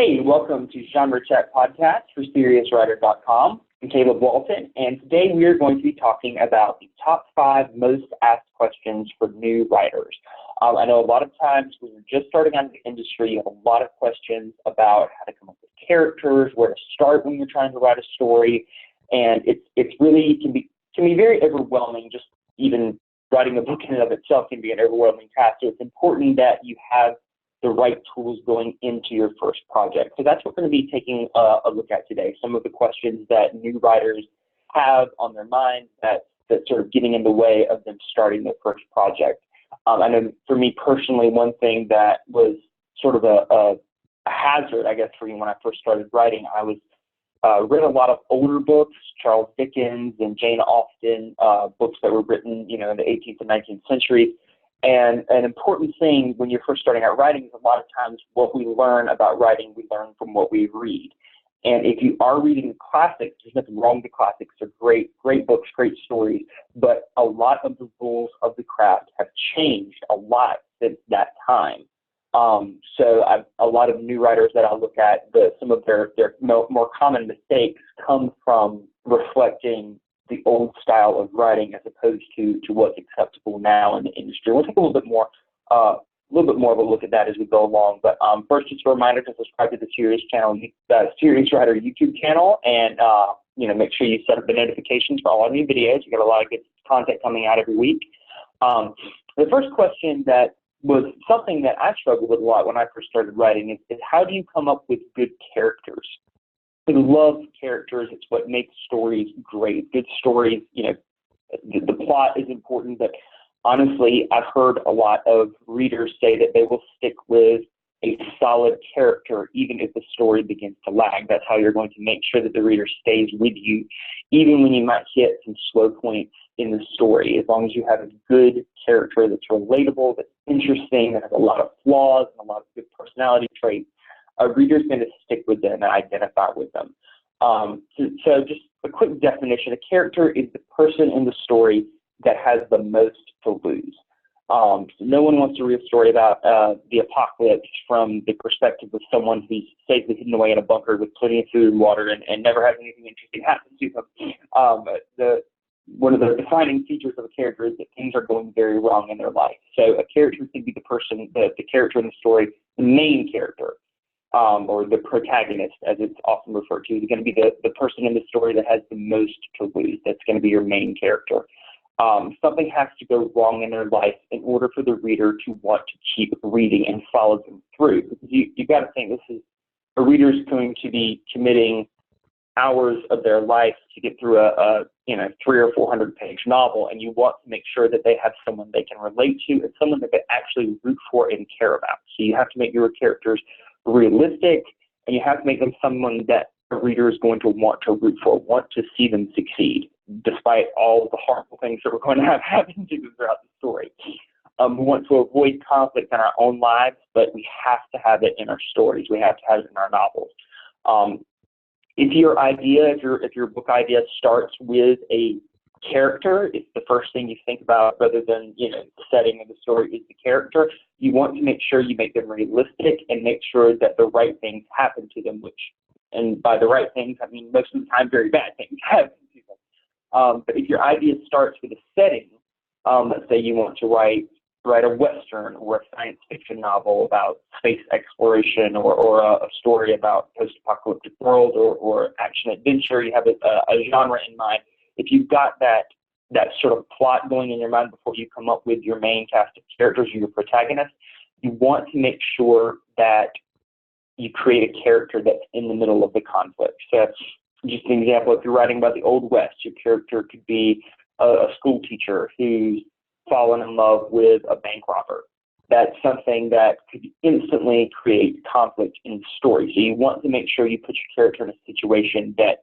Hey, welcome to Genre Chat Podcast for SeriousWriter.com. I'm Caleb Walton, and today we are going to be talking about the top 5 most asked questions for new writers. I know a lot of times when you're just starting out in the industry, you have a lot of questions about how to come up with characters, where to start when you're trying to write a story, and it's really can be very overwhelming. Just even writing a book in and of itself can be an overwhelming task. So it's important that you have the right tools going into your first project. So that's what we're going to be taking a look at today. Some of the questions that new writers have on their mind that's sort of getting in the way of them starting their first project. I know for me personally, one thing that was sort of a hazard, I guess, for me when I first started writing, I was read a lot of older books, Charles Dickens and Jane Austen, books that were written, in the 18th and 19th centuries. And an important thing when you're first starting out writing is a lot of times what we learn about writing, we learn from what we read. And if you are reading classics, there's nothing wrong with the classics. They're great books, great stories. But a lot of the rules of the craft have changed a lot since that time. So a lot of new writers that I look at, some of their more common mistakes come from reflecting the old style of writing as opposed to what's acceptable now in the industry. We'll take a little bit more of a look at that as we go along. But first, just a reminder to subscribe to the Serious channel, Serious Writer YouTube channel, and make sure you set up the notifications for all our new videos. We got a lot of good content coming out every week. The first question that was something that I struggled with a lot when I first started writing is how do you come up with good characters? I love characters. It's what makes stories great. Good stories, the plot is important, but honestly, I've heard a lot of readers say that they will stick with a solid character even if the story begins to lag. That's how you're going to make sure that the reader stays with you, even when you might hit some slow points in the story. As long as you have a good character that's relatable, that's interesting, that has a lot of flaws and a lot of good personality traits, a reader's going to stick with them and identify with them. So just a quick definition, a character is the person in the story that has the most to lose. So no one wants to read a story about the apocalypse from the perspective of someone who's safely hidden away in a bunker with plenty of food and water and never has anything interesting happen to them. One of the defining features of a character is that things are going very wrong in their life. So a character can be the character in the story, the main character. Or the protagonist, as it's often referred to, is going to be the person in the story that has the most to lose. That's going to be your main character. Something has to go wrong in their life in order for the reader to want to keep reading and follow them through. Because you got to think a reader's going to be committing hours of their life to get through a 300 or 400 page novel, and you want to make sure that they have someone they can relate to and someone that they actually root for and care about. So you have to make your characters realistic, and you have to make them someone that a reader is going to want to root for, want to see them succeed, despite all the horrible things that we're going to have happen to them throughout the story. We want to avoid conflict in our own lives, but we have to have it in our stories. We have to have it in our novels. If your book idea starts with a character, it's the first thing you think about rather than the setting of the story is the character. You want to make sure you make them realistic and make sure that the right things happen to them, and by the right things, I mean most of the time very bad things happen to them. But if your idea starts with a setting, let's say you want to write a Western or a science fiction novel about space exploration or a story about post-apocalyptic world or action adventure, you have a genre in mind. If you've got that sort of plot going in your mind before you come up with your main cast of characters or your protagonist, you want to make sure that you create a character that's in the middle of the conflict. So just an example, if you're writing about the Old West, your character could be a school teacher who's fallen in love with a bank robber. That's something that could instantly create conflict in the story. So you want to make sure you put your character in a situation that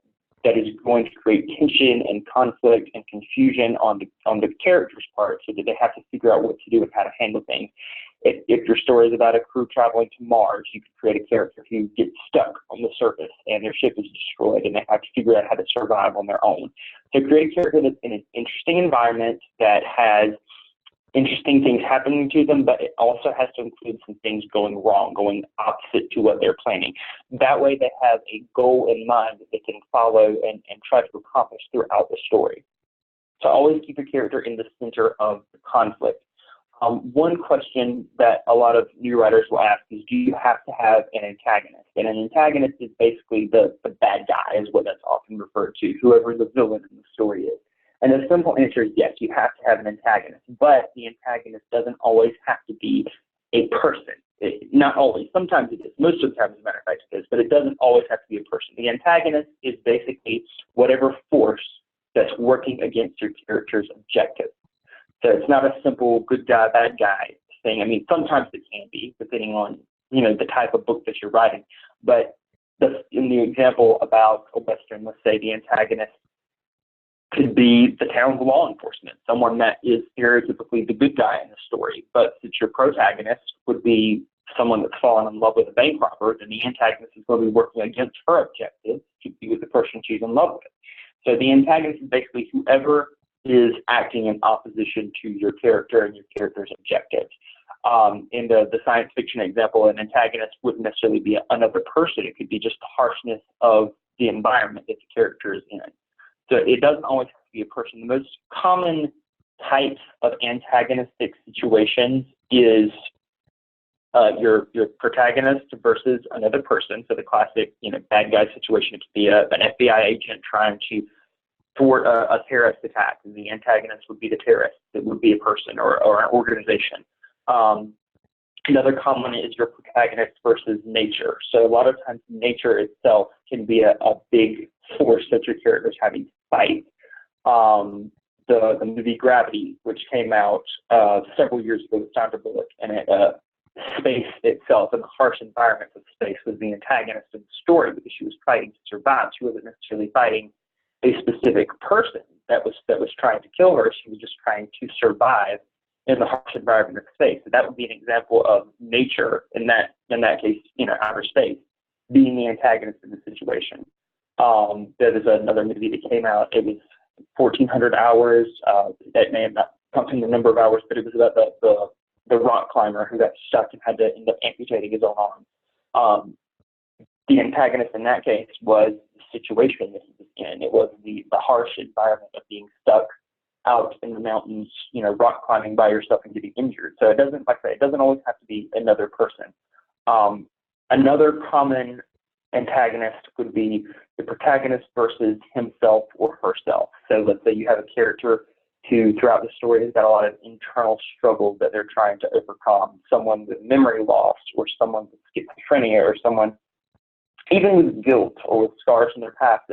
is going to create tension and conflict and confusion on the character's part, so that they have to figure out what to do and how to handle things. If your story is about a crew traveling to Mars, you could create a character who gets stuck on the surface and their ship is destroyed and they have to figure out how to survive on their own. So create a character that's in an interesting environment, that has interesting things happening to them, but it also has to include some things going wrong, going opposite to what they're planning. That way they have a goal in mind that they can follow and try to accomplish throughout the story. So always keep your character in the center of the conflict. One question that a lot of new writers will ask is, do you have to have an antagonist? And an antagonist is basically the bad guy, is what that's often referred to, whoever the villain in the story is. And the simple answer is yes, you have to have an antagonist, but the antagonist doesn't always have to be a person. Not always. Sometimes it is. Most of the time, as a matter of fact, it is, but it doesn't always have to be a person. The antagonist is basically whatever force that's working against your character's objective. So it's not a simple good guy, bad guy thing. I mean, sometimes it can be, depending on, the type of book that you're writing. But in the example about a Western, let's say the antagonist could be the town's law enforcement, someone that is stereotypically the good guy in the story. But since your protagonist would be someone that's fallen in love with a bank robber, then the antagonist is going to be working against her objective to be with the person she's in love with. So the antagonist is basically whoever is acting in opposition to your character and your character's objectives. In the science fiction example, an antagonist wouldn't necessarily be another person. It could be just the harshness of the environment that the character is in. So it doesn't always have to be a person. The most common types of antagonistic situations is your protagonist versus another person. So the classic, bad guy situation, it could be an FBI agent trying to thwart a terrorist attack, and the antagonist would be the terrorist. It would be a person or an organization. Another common is your protagonist versus nature. So a lot of times nature itself can be a big force that your character's having to fight. The movie Gravity, which came out several years ago with Sandra Bullock, and space itself and the harsh environment of space was the antagonist of the story because she was fighting to survive. She wasn't necessarily fighting a specific person that was trying to kill her. She was just trying to survive in the harsh environment of space. So that would be an example of nature in that case, outer space, being the antagonist in the situation. There was another movie that came out. It was 1,400 hours. That may have not come to the number of hours, but it was about the rock climber who got stuck and had to end up amputating his own arm. The antagonist in that case was the situation that he was in. It was the harsh environment of being stuck out in the mountains, rock climbing by yourself and getting injured. So it doesn't always have to be another person. Another common antagonist would be the protagonist versus himself or herself. So let's say you have a character who throughout the story has got a lot of internal struggles that they're trying to overcome. Someone with memory loss, or someone with schizophrenia, or someone even with guilt or with scars from their past,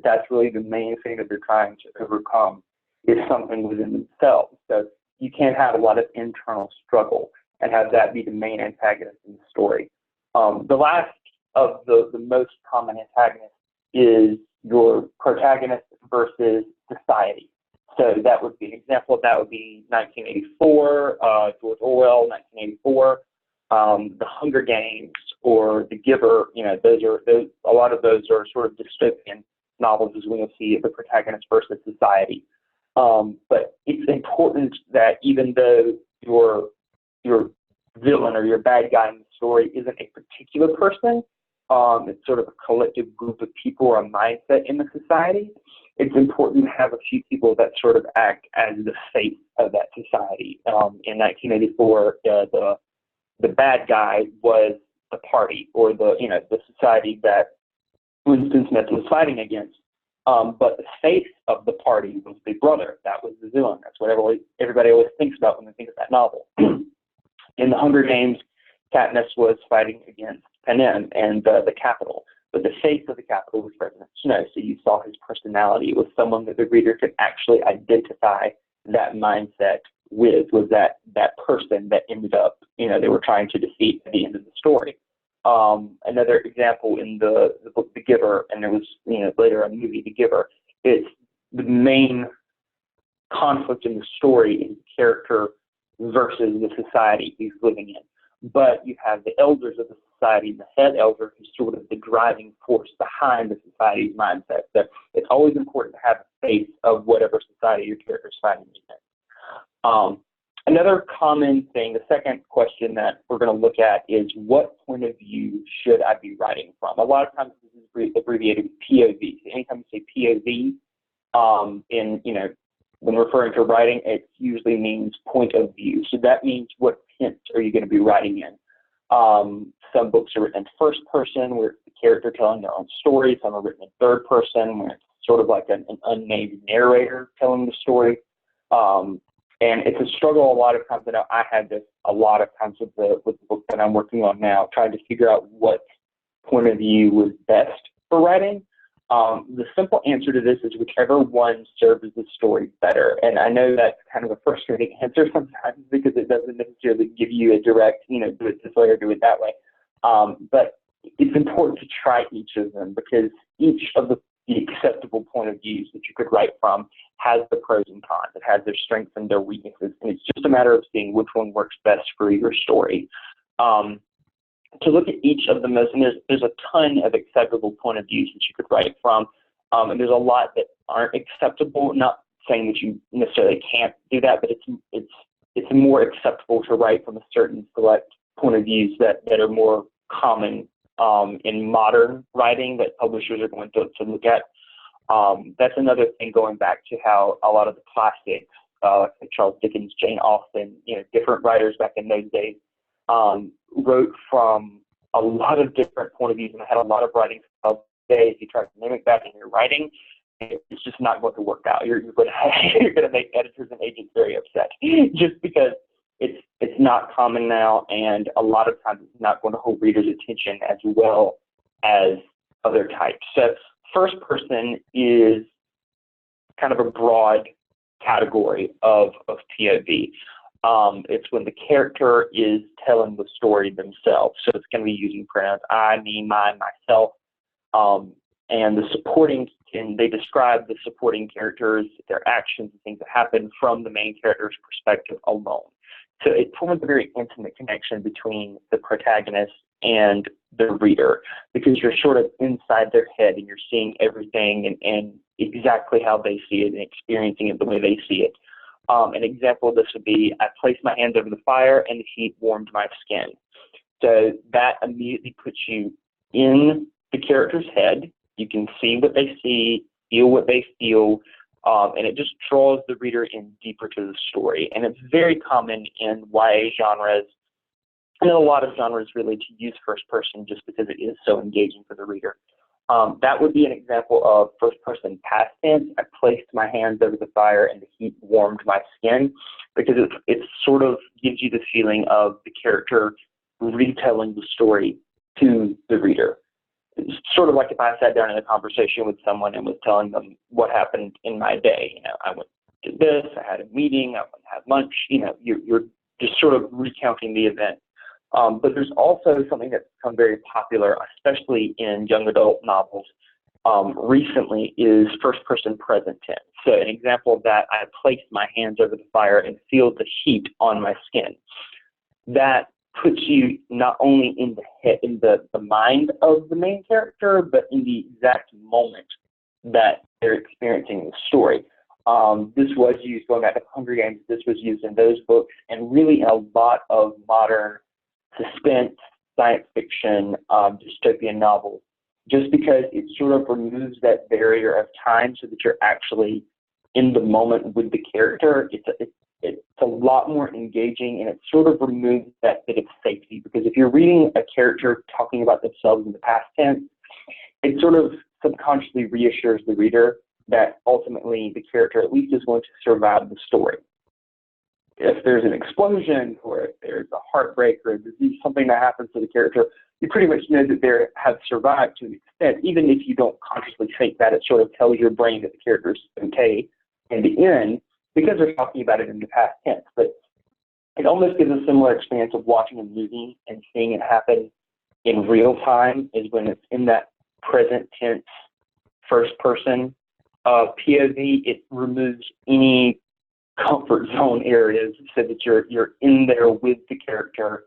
that's really the main thing that they're trying to overcome is something within themselves. So you can't have a lot of internal struggle and have that be the main antagonist in the story. The last of the most common antagonists is your protagonist versus society. So that would be an example of that would be 1984, George Orwell, 1984, The Hunger Games, or The Giver. A lot of those are sort of dystopian novels, as we'll see, the protagonist versus society. But it's important that even though your villain or your bad guy in the story isn't a particular person, it's sort of a collective group of people or a mindset in the society, it's important to have a few people that sort of act as the face of that society. In 1984, the bad guy was the party or the society that Winston Smith was fighting against. But the face of the party was Big Brother. That was the villain. That's what everybody always thinks about when they think of that novel. In The Hunger Games, Katniss was fighting against Panem and the Capitol. But the face of the Capitol was President Snow. So you saw his personality. It was someone that the reader could actually identify that mindset with, was that person that ended up, they were trying to defeat at the end of the story. Another example in the book The Giver, and there was later a movie The Giver, it's the main conflict in the story is the character versus the society he's living in. But you have the elders of the society, the head elder, who's sort of the driving force behind the society's mindset. So it's always important to have a face of whatever society your character is fighting in. Another common thing, the second question that we're going to look at is, what point of view should I be writing from? A lot of times this is abbreviated POV. So anytime you say POV, when referring to writing, it usually means point of view. So that means, what tense are you going to be writing in? Some books are written in first person, where it's the character telling their own story. Some are written in third person, where it's sort of like an unnamed narrator telling the story. And it's a struggle a lot of times. I had this a lot of times with the book that I'm working on now, trying to figure out what point of view was best for writing. The simple answer to this is whichever one serves the story better. And I know that's kind of a frustrating answer sometimes, because it doesn't necessarily give you a direct, do it this way or do it that way. But it's important to try each of them, because each of the acceptable point of views that you could write from has the pros and cons. It has their strengths and their weaknesses, and it's just a matter of seeing which one works best for your story. To look at each of the most, and there's a ton of acceptable point of views that you could write from, and there's a lot that aren't acceptable. Not saying that you necessarily can't do that, but it's more acceptable to write from a certain select point of views that are more common in modern writing that publishers are going to look at. That's another thing, going back to how a lot of the classics, like Charles Dickens, Jane Austen, different writers back in those days, wrote from a lot of different point of views, and had a lot of writing styles. Today, if you try to mimic that in your writing, it's just not going to work out. You're going to make editors and agents very upset, just because it's not common now, and a lot of times it's not going to hold readers' attention as well as other types. So first person is kind of a broad category of POV. It's when the character is telling the story themselves. So it's going to be using pronouns I, me, mine, myself. And the supporting, and they describe the supporting characters, their actions, and things that happen from the main character's perspective alone. So it forms a very intimate connection between the protagonist and the reader, because you're sort of inside their head and you're seeing everything and exactly how they see it and experiencing it the way they see it. An example of this would be, I placed my hands over the fire and the heat warmed my skin. So that immediately puts you in the character's head. You can see what they see, feel what they feel, and it just draws the reader in deeper to the story. And it's very common in YA genres, and in a lot of genres really, to use first person just because it is so engaging for the reader. That would be an example of first person past tense. I placed my hands over the fire and the heat warmed my skin, because it sort of gives you the feeling of the character retelling the story to the reader. It's sort of like if I sat down in a conversation with someone and was telling them what happened in my day. I went to this, I had a meeting, I went to have lunch. You're just sort of recounting the event. But there's also something that's become very popular, especially in young adult novels recently, is first-person present tense. So an example of that, I placed my hands over the fire and feel the heat on my skin. That puts you not only in the mind of the main character, but in the exact moment that they're experiencing the story. This was used, going back to Hunger Games, this was used in those books, and really in a lot of modern suspense, science fiction, dystopian novels, just because it sort of removes that barrier of time so that you're actually in the moment with the character. It's a lot more engaging, and it sort of removes that bit of safety, because if you're reading a character talking about themselves in the past tense, it sort of subconsciously reassures the reader that ultimately the character at least is going to survive the story. If there's an explosion, or if there's a heartbreak or a disease, something that happens to the character, you pretty much know that they have survived to an extent. Even if you don't consciously think that, it sort of tells your brain that the character's okay in the end, because they're talking about it in the past tense. But it almost gives a similar experience of watching a movie and seeing it happen in real time, is when it's in that present tense first person POV. It removes any comfort zone areas, so that you're in there with the character,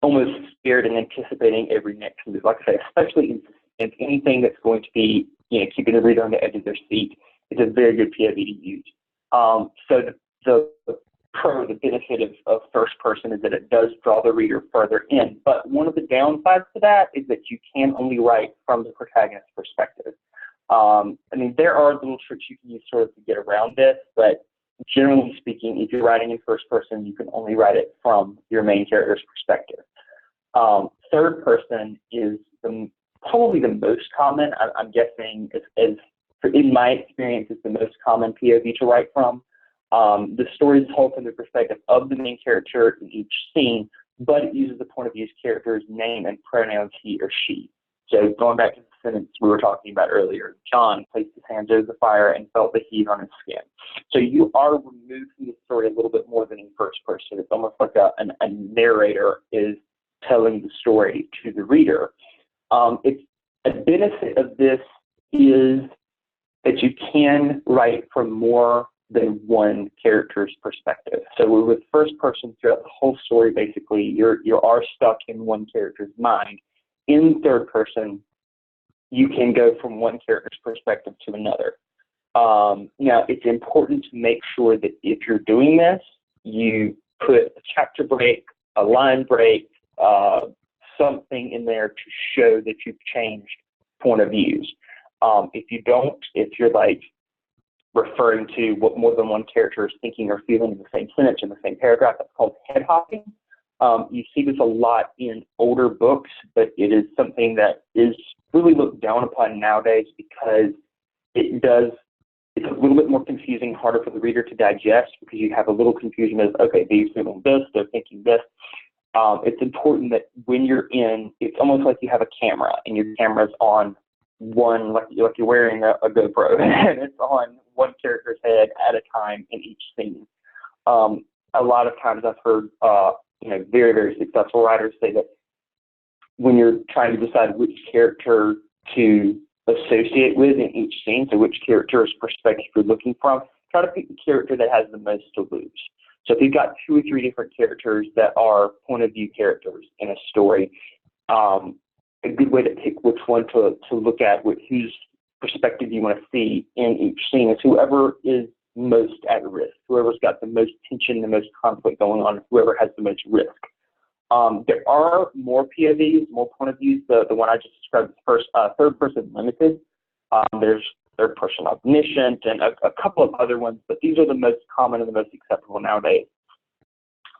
almost scared and anticipating every next move. Like I say, especially in anything that's going to be, keeping the reader on the edge of their seat, it's a very good POV to use. So the the benefit of first person is that it does draw the reader further in. But one of the downsides to that is that you can only write from the protagonist's perspective. I mean, there are little tricks you can use sort of to get around this, but generally speaking, if you're writing in first person, you can only write it from your main character's perspective. Third person is probably the most common. I'm guessing, in my experience, is the most common POV to write from. The story is told from the perspective of the main character in each scene, but it uses the point of view's character's name and pronouns he or she. So going back to the sentence we were talking about earlier, John placed his hands over the fire and felt the heat on his skin. So you are removed from the story a little bit more than in first person. It's almost like a narrator is telling the story to the reader. It's a benefit of this is that you can write from more than one character's perspective. So with first person throughout the whole story, basically, you are stuck in one character's mind. In third person, you can go from one character's perspective to another. Now, it's important to make sure that if you're doing this, you put a chapter break, a line break, something in there to show that you've changed point of views. If you don't, if you're like referring to what more than one character is thinking or feeling in the same sentence, in the same paragraph, that's called head hopping. You see this a lot in older books, but it is something that is really looked down upon nowadays because it's a little bit more confusing, harder for the reader to digest because you have a little confusion of, okay, they're feeling this, they're thinking this. It's important that when you're it's almost like you have a camera and your camera's on one, like you're wearing a GoPro and it's on one character's head at a time in each scene. A lot of times I've heard very, very successful writers say that when you're trying to decide which character to associate with in each scene, so which character's perspective you're looking from, try to pick the character that has the most to lose. So if you've got 2 or 3 different characters that are point of view characters in a story, a good way to pick which one to look at, whose perspective you want to see in each scene is whoever is most at risk, whoever's got the most tension, the most conflict going on, whoever has the most risk. There are more POVs, more point of views. The one I just described is third person limited. There's third person omniscient and a couple of other ones, but these are the most common and the most acceptable nowadays.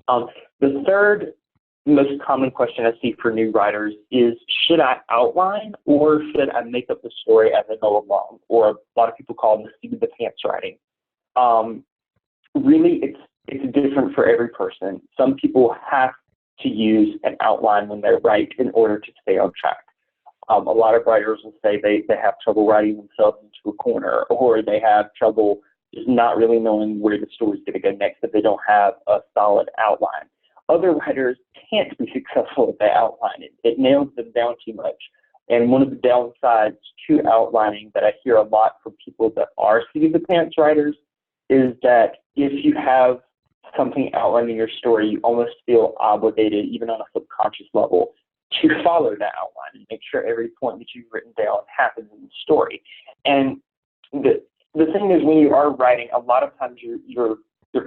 The third most common question I see for new writers is, should I outline or should I make up the story as I go along? Or a lot of people call it the seat of the pants writing. Really, it's different for every person. Some people have to use an outline when they write in order to stay on track. A lot of writers will say they have trouble writing themselves into a corner, or they have trouble just not really knowing where the story's going to go next if they don't have a solid outline. Other writers can't be successful if they outline it. It nails them down too much. And one of the downsides to outlining that I hear a lot from people that are seat of the pants writers is that if you have something outlined in your story, you almost feel obligated, even on a subconscious level, to follow that outline and make sure every point that you've written down happens in the story. And the thing is, when you are writing, a lot of times you're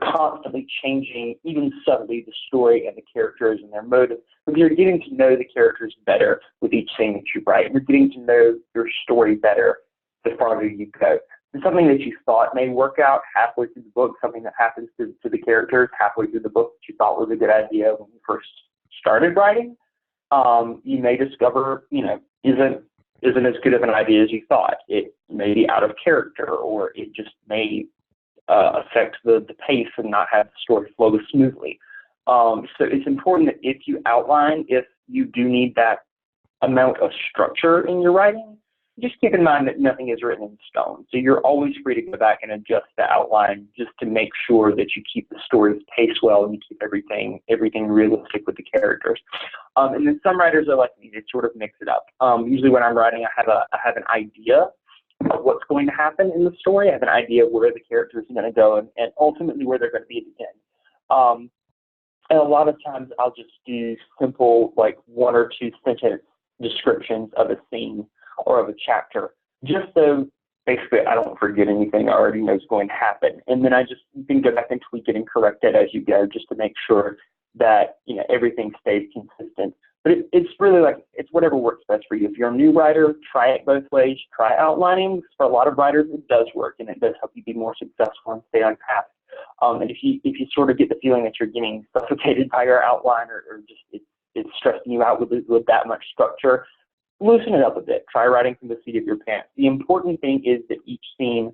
constantly changing, even subtly, the story and the characters and their motives. But you're getting to know the characters better with each scene that you write. You're getting to know your story better the farther you go. And something that you thought may work out halfway through the book, something that happens to the characters halfway through the book that you thought was a good idea when you first started writing, you may discover, isn't as good of an idea as you thought. It may be out of character, or it just may affect the pace and not have the story flow smoothly. So it's important that if you outline, if you do need that amount of structure in your writing, just keep in mind that nothing is written in stone. So you're always free to go back and adjust the outline just to make sure that you keep the story's pace well and you keep everything realistic with the characters. And then some writers are like me, they sort of mix it up. Usually when I'm writing, I have an idea of what's going to happen in the story. I have an idea where the characters are going to go and ultimately where they're going to be at the end. And a lot of times I'll just do simple, like 1 or 2 sentence descriptions of a scene or of a chapter, just so basically I don't forget anything I already know is going to happen. And then I just, you can go back and tweak it and correct it as you go, just to make sure that, you know, everything stays consistent. But it's really like, it's whatever works best for you. If you're a new writer, try it both ways. Try outlining. For a lot of writers, it does work, and it does help you be more successful and stay on path. And if you sort of get the feeling that you're getting suffocated by your outline, or just it's stressing you out with that much structure, loosen it up a bit. Try writing from the seat of your pants. The important thing is that each scene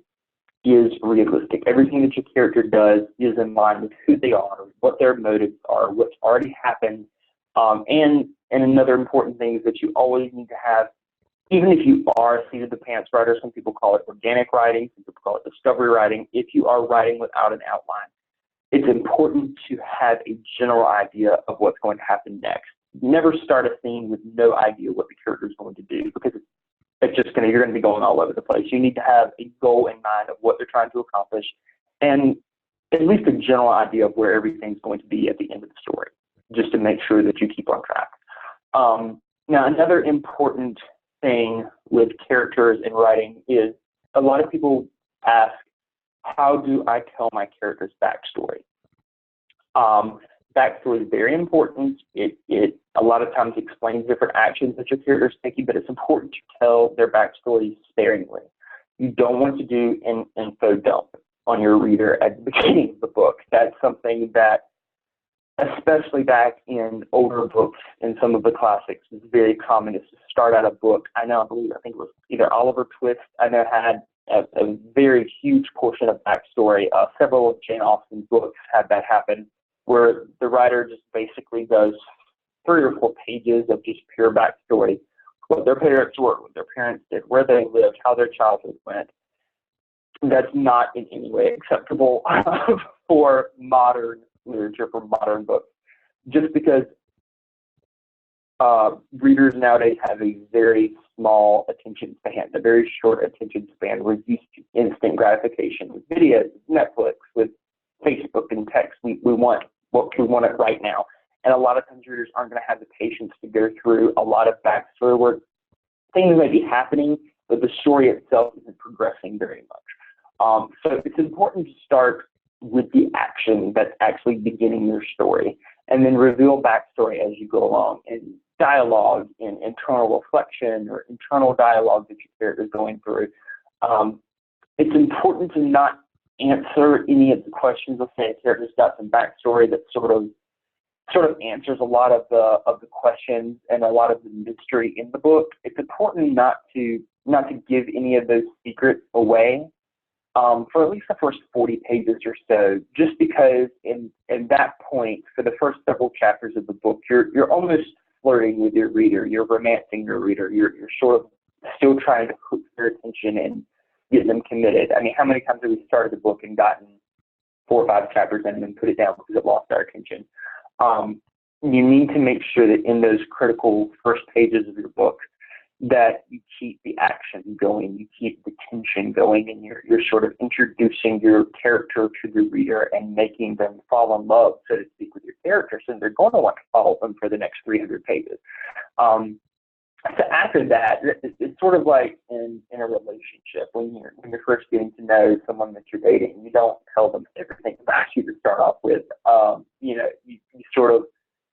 is realistic. Everything that your character does is in line with who they are, what their motives are, what's already happened. And another important thing is that you always need to have, even if you are a seat of the pants writer, some people call it organic writing, some people call it discovery writing. If you are writing without an outline, it's important to have a general idea of what's going to happen next. Never start a scene with no idea what the character is going to do, because it's just you're going to be going all over the place. You need to have a goal in mind of what they're trying to accomplish, and at least a general idea of where everything's going to be at the end of the story, just to make sure that you keep on track. Now, another important thing with characters in writing is a lot of people ask, how do I tell my character's backstory? Backstory is very important. It a lot of times explains different actions that your character is taking, but it's important to tell their backstory sparingly. You don't want to do an info dump on your reader at the beginning of the book. That's something that, especially back in older books and some of the classics, is very common, is to start out a book. I think it was either Oliver Twist, I know, had a very huge portion of backstory. Several of Jane Austen's books had that happen, where the writer just basically does 3 or 4 pages of just pure backstory, what their parents were, what their parents did, where they lived, how their childhood went. That's not in any way acceptable for modern literature, for modern books, just because readers nowadays have a very small attention span, a very short attention span. We're used to instant gratification with videos, Netflix, with Facebook and text. We want what we want it right now. And a lot of times readers aren't going to have the patience to go through a lot of backstory where things may be happening, but the story itself isn't progressing very much. So it's important to start with the action that's actually beginning your story, and then reveal backstory as you go along, and dialogue and internal reflection or internal dialogue that your character is going through. It's important to not answer any of the questions. Let's say a character's got some backstory that sort of answers a lot of the questions and a lot of the mystery in the book. It's important not to give any of those secrets away for at least the first 40 pages or so, just because in that point, for the first several chapters of the book, you're almost flirting with your reader, you're romancing your reader, you're sort of still trying to hook their attention and get them committed. I mean, how many times have we started the book and gotten 4 or 5 chapters in and then put it down because it lost our attention? You need to make sure that in those critical first pages of your book that you keep the action going, you keep the tension going, and you're sort of introducing your character to the reader and making them fall in love, so to speak, with your character, so they're going to want to follow them for the next 300 pages. So after that, it's sort of like in a relationship, when you're first getting to know someone that you're dating, you don't tell them everything about you to start off with. You sort of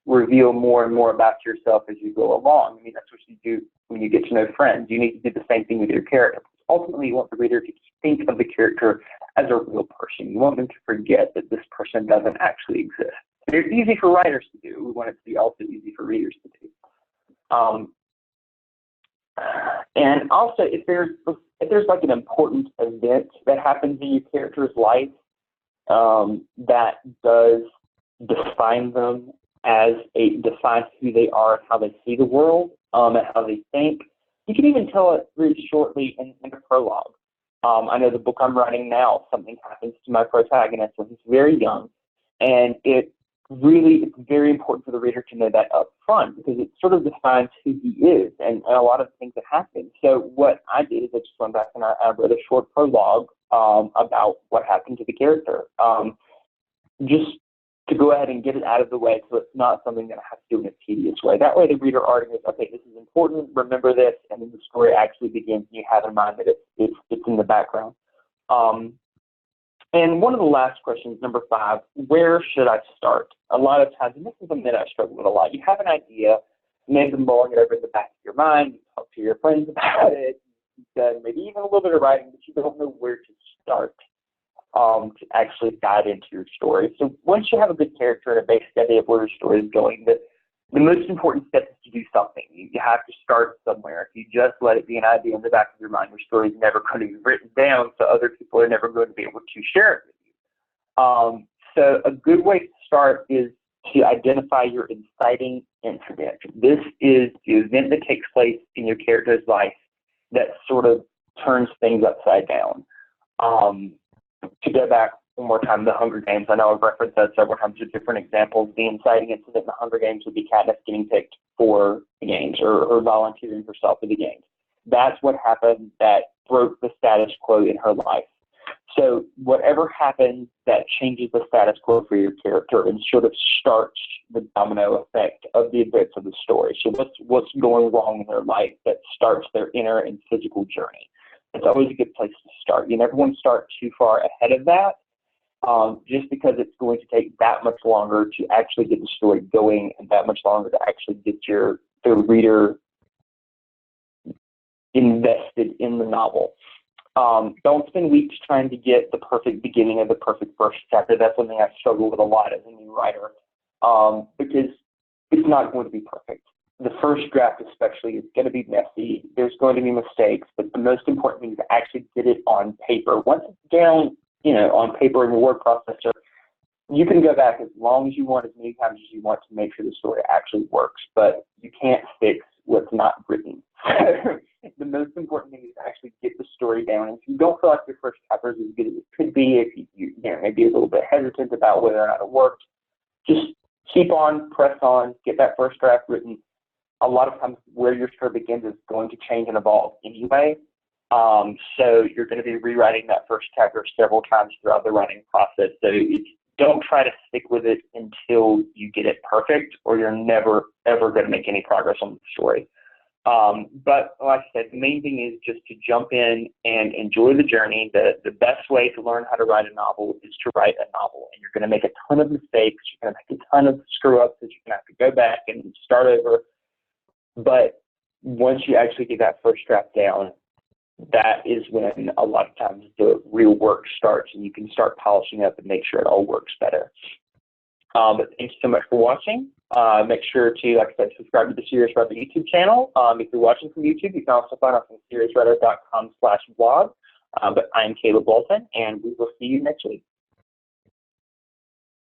reveal more and more about yourself as you go along. I mean, that's what you do when you get to know friends. You need to do the same thing with your character. Ultimately, you want the reader to think of the character as a real person. You want them to forget that this person doesn't actually exist. It's easy for writers to do. We want it to be also easy for readers to do. And also, if there's like an important event that happens in your character's life that does define them defines who they are and how they see the world, and how they think, you can even tell it really shortly in a prologue. I know the book I'm writing now, something happens to my protagonist when he's very young, and it's very important for the reader to know that up front, because it sort of defines who he is and a lot of things that happen. So what I did is I just went back and I wrote a short prologue about what happened to the character, just to go ahead and get it out of the way, so it's not something that I have to do in a tedious way. That way the reader already knows, okay, this is important, remember this, and then the story actually begins and you have in mind that it's it's in the background. And one of the last questions, number 5, where should I start? A lot of times, and this is something that I struggle with a lot, you have an idea, maybe been mulling it over in the back of your mind, you talk to your friends about it, you've done maybe even a little bit of writing, but you don't know where to start to actually dive into your story. So once you have a good character and a basic idea of where your story is going, the most important step is to do something. You have to start somewhere. If you just let it be an idea in the back of your mind, your story is never going to be written down, so other people are never going to be able to share it with you. So a good way to start is to identify your inciting incident. This is the event that takes place in your character's life that sort of turns things upside down. To go back one more time, the Hunger Games, I know I've referenced that several times with different examples. The inciting incident in the Hunger Games would be Katniss getting picked for the games or volunteering herself for the games. That's what happened that broke the status quo in her life. So whatever happens that changes the status quo for your character and sort of starts the domino effect of the events of the story. So what's going wrong in their life that starts their inner and physical journey. It's always a good place to start. You never want to start too far ahead of that, just because it's going to take that much longer to actually get the story going and that much longer to actually get the reader invested in the novel. Don't spend weeks trying to get the perfect beginning of the perfect first chapter. That's something I struggle with a lot as a new writer, because it's not going to be perfect. The first draft especially is going to be messy. There's going to be mistakes, but the most important thing is to actually get it on paper. Once it's down, on paper in your word processor, you can go back as long as you want, as many times as you want to make sure the story actually works, but you can't fix what's not written. The most important thing is to actually get the story down. And if you don't feel like your first chapter is as good as it could be, if you maybe a little bit hesitant about whether or not it worked, just keep on, press on, get that first draft written. A lot of times where your story begins is going to change and evolve anyway. So you're going to be rewriting that first chapter several times throughout the writing process. So don't try to stick with it until you get it perfect, or you're never, ever going to make any progress on the story. But like I said, the main thing is just to jump in and enjoy the journey. The best way to learn how to write a novel is to write a novel. And you're going to make a ton of mistakes. You're going to make a ton of screw-ups that you're going to have to go back and start over. But once you actually get that first draft down, that is when a lot of times the real work starts, and you can start polishing up and make sure it all works better. But thank you so much for watching. Make sure to, like I said, subscribe to the Serious Writer YouTube channel. If you're watching from YouTube, you can also find us on seriouswriter.com/blog. But I'm Caleb Walton, and we will see you next week.